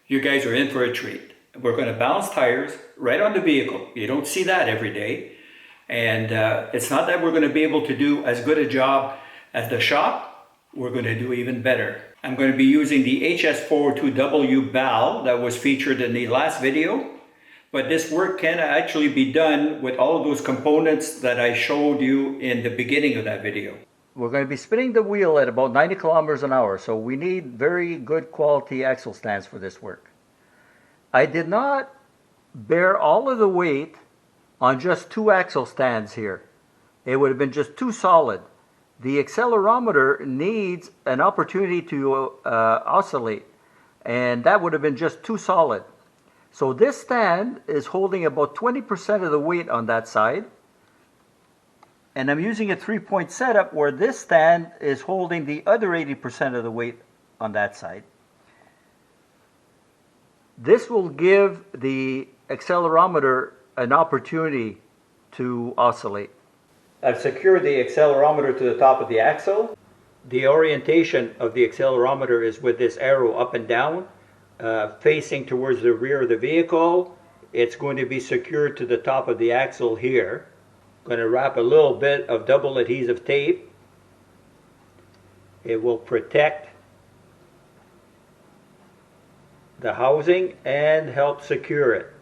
you guys are in for a treat. We're going to balance tires right on the vehicle. You don't see that every day. And it's not that we're going to be able to do as good a job as the shop. We're going to do even better. I'm going to be using the HS402W BAL that was featured in the last video. But this work can actually be done with all of those components that I showed you in the beginning of that video. We're going to be spinning the wheel at about 90 kilometers an hour, so we need very good quality axle stands for this work. I did not bear all of the weight on just 2 axle stands here. It would have been just too solid. The accelerometer needs an opportunity to oscillate, and that would have been just too solid. So this stand is holding about 20% of the weight on that side. And I'm using a 3-point setup where this stand is holding the other 80% of the weight on that side. This will give the accelerometer an opportunity to oscillate. I've secured the accelerometer to the top of the axle. The orientation of the accelerometer is with this arrow up and down, facing towards the rear of the vehicle. It's going to be secured to the top of the axle here. I'm going to wrap a little bit of double adhesive tape. It will protect the housing and help secure it.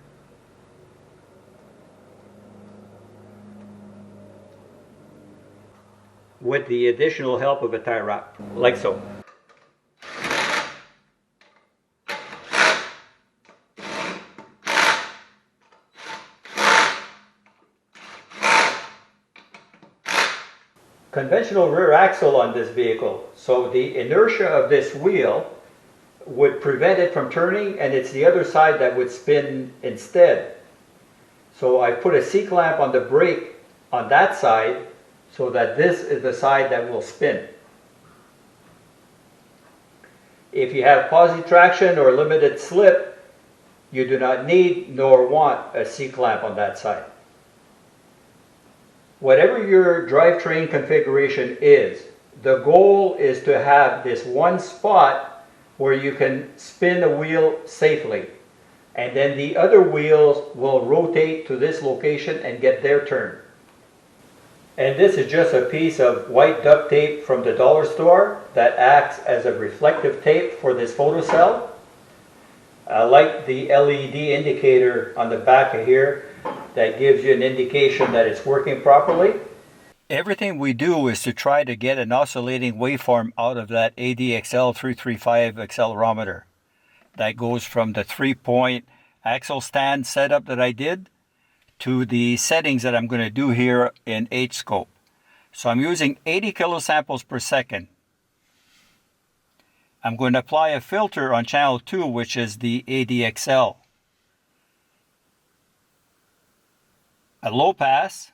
With the additional help of a tie wrap, like so. Conventional rear axle on this vehicle, so the inertia of this wheel would prevent it from turning, and it's the other side that would spin instead. So I put a C-clamp on the brake on that side so that this is the side that will spin. If you have positive traction or limited slip, you do not need nor want a C-clamp on that side. Whatever your drivetrain configuration is, the goal is to have this one spot where you can spin the wheel safely. And then the other wheels will rotate to this location and get their turn. And this is just a piece of white duct tape from the dollar store that acts as a reflective tape for this photocell. I like the LED indicator on the back of here that gives you an indication that it's working properly. Everything we do is to try to get an oscillating waveform out of that ADXL335 accelerometer. That goes from the 3-point axle stand setup that I did to the settings that I'm going to do here in H-scope. So I'm using 80 kilosamples per second. I'm going to apply a filter on channel 2, which is the ADXL. A low pass,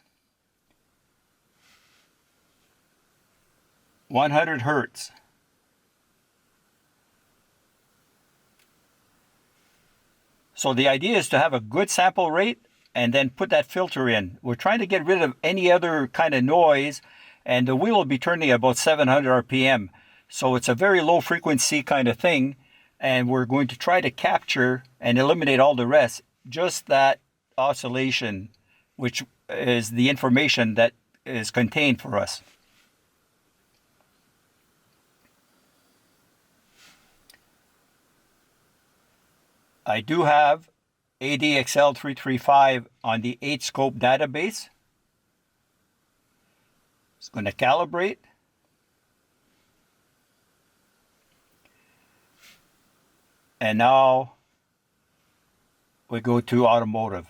100 Hertz. So the idea is to have a good sample rate and then put that filter in. We're trying to get rid of any other kind of noise, and the wheel will be turning at about 700 RPM. So it's a very low frequency kind of thing, and we're going to try to capture and eliminate all the rest, just that oscillation, which is the information that is contained for us. I do have ADXL335 on the H-scope database. It's going to calibrate. And now we go to automotive.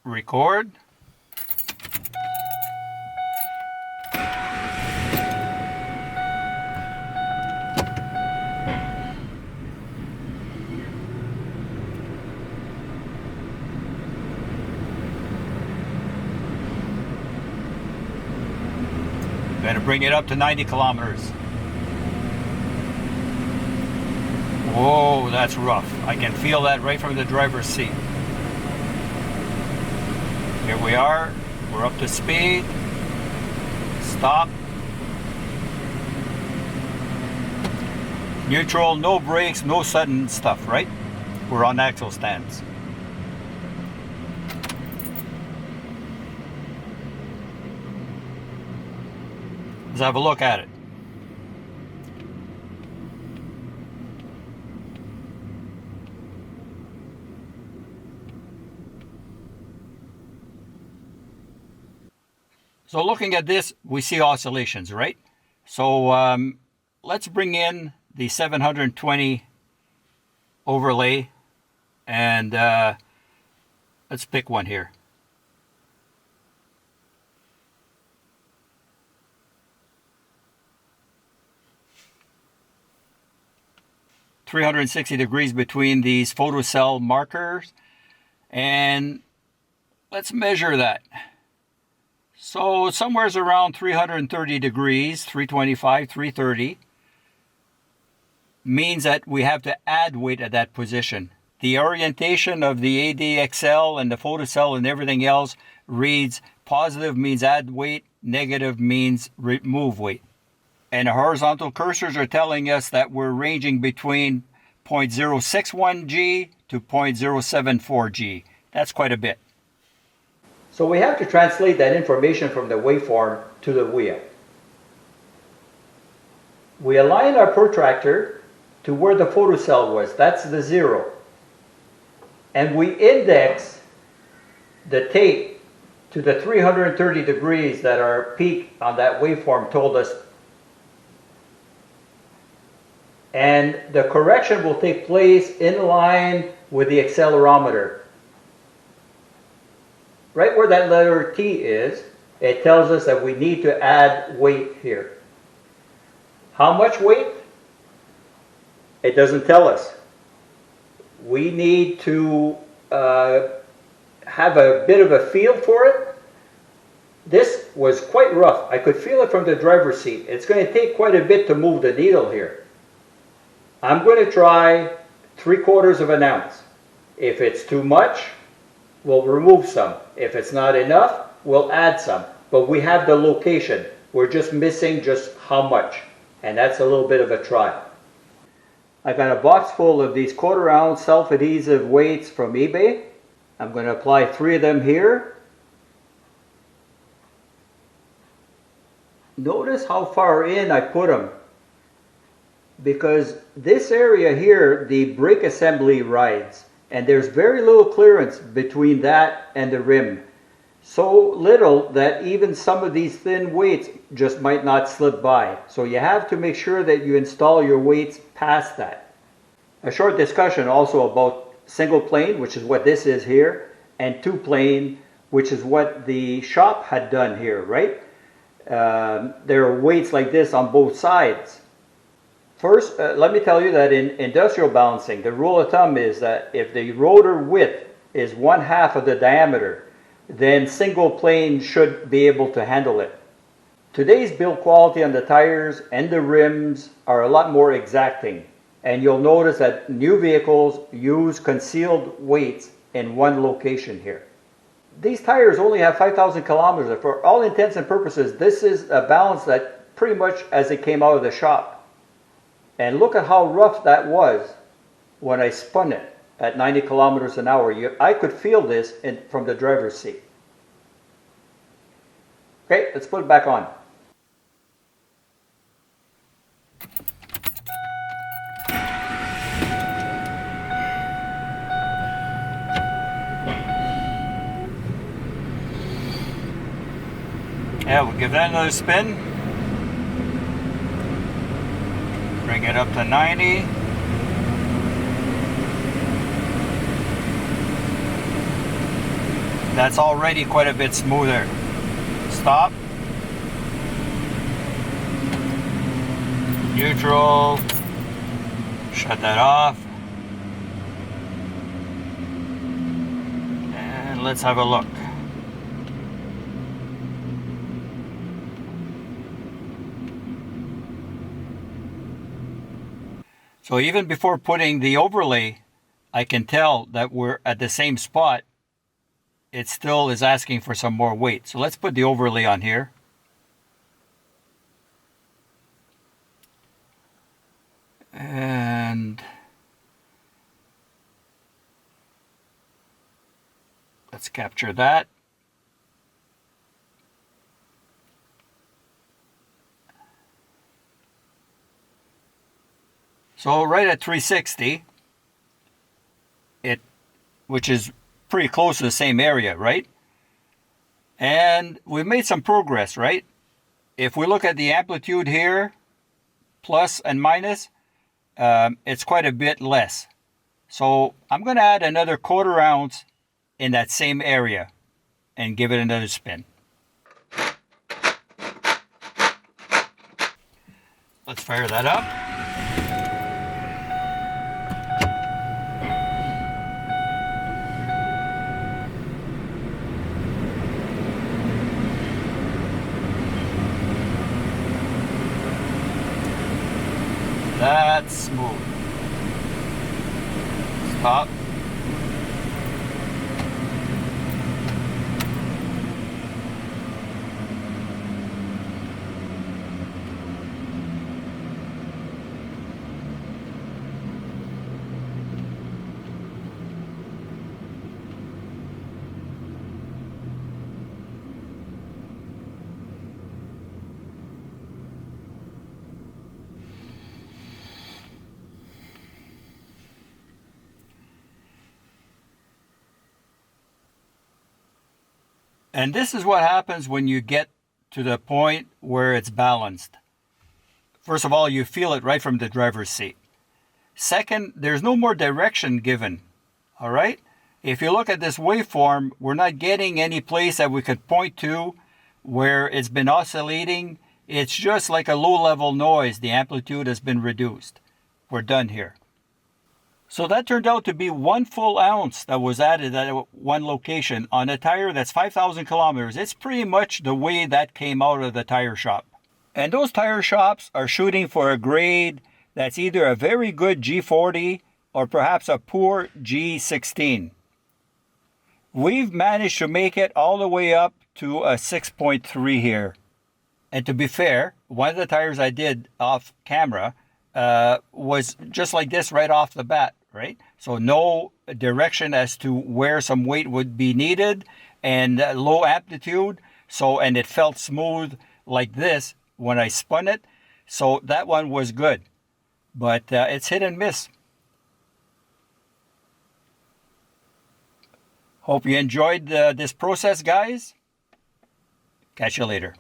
Record. Going to bring it up to 90 kilometers. Whoa, that's rough. I can feel that right from the driver's seat. Here we are. We're up to speed. Stop. Neutral, no brakes, no sudden stuff, right? We're on axle stands. Let's have a look at it. So looking at this, we see oscillations, right? So let's bring in the 720 overlay and let's pick one here. (360° between these photocell markers, and let's measure that. So somewhere's around 330 degrees, 325, 330, means that we have to add weight at that position. The orientation of the ADXL and the photocell and everything else reads positive means add weight, negative means remove weight. And the horizontal cursors are telling us that we're ranging between 0.061 G to 0.074 G. That's quite a bit. So we have to translate that information from the waveform to the wheel. We align our protractor to where the photocell was. That's the 0. And we index the tape to the 330 degrees that our peak on that waveform told us. And the correction will take place in line with the accelerometer. Right where that letter T is, it tells us that we need to add weight here. How much weight? It doesn't tell us. We need to have a bit of a feel for it. This was quite rough. I could feel it from the driver's seat. It's going to take quite a bit to move the needle here. I'm going to try 3/4 of an ounce. If it's too much, we'll remove some. If it's not enough, we'll add some. But we have the location. We're just missing just how much. And that's a little bit of a try. I got a box full of these 1/4 ounce self-adhesive weights from eBay. I'm going to apply 3 of them here. Notice how far in I put them, because this area here, the brake assembly rides, and there's very little clearance between that and the rim. So little that even some of these thin weights just might not slip by. So you have to make sure that you install your weights past that. A short discussion also about single plane, which is what this is here, and 2 plane, which is what the shop had done here, right? There are weights like this on both sides. First, let me tell you that in industrial balancing, the rule of thumb is that if the rotor width is 1/2 of the diameter, then single plane should be able to handle it. Today's build quality on the tires and the rims are a lot more exacting, and you'll notice that new vehicles use concealed weights in one location here. These tires only have 5,000 kilometers. For all intents and purposes, this is a balance that pretty much as it came out of the shop. And look at how rough that was when I spun it at 90 kilometers an hour. I could feel this from the driver's seat. Okay, let's put it back on. Yeah, we'll give that another spin. Bring it up to 90. That's already quite a bit smoother. Stop. Neutral. Shut that off. And let's have a look. So even before putting the overlay, I can tell that we're at the same spot. It still is asking for some more weight. So let's put the overlay on here. And let's capture that. So right at 360, which is pretty close to the same area, right? And we've made some progress, right? If we look at the amplitude here, plus and minus, it's quite a bit less. So I'm going to add another 1/4 ounce in that same area and give it another spin. Let's fire that up. That's smooth. Stop. And this is what happens when you get to the point where it's balanced. First of all, you feel it right from the driver's seat. Second, there's no more direction given, all right? If you look at this waveform, we're not getting any place that we could point to where it's been oscillating. It's just like a low-level noise. The amplitude has been reduced. We're done here. So that turned out to be 1 full ounce that was added at one location on a tire that's 5,000 kilometers. It's pretty much the way that came out of the tire shop. And those tire shops are shooting for a grade that's either a very good G40 or perhaps a poor G16. We've managed to make it all the way up to a 6.3 here. And to be fair, one of the tires I did off camera was just like this right off the bat, right? So no direction as to where some weight would be needed, and low amplitude. And it felt smooth like this when I spun it. So that one was good, but it's hit and miss. Hope you enjoyed this process, guys. Catch you later.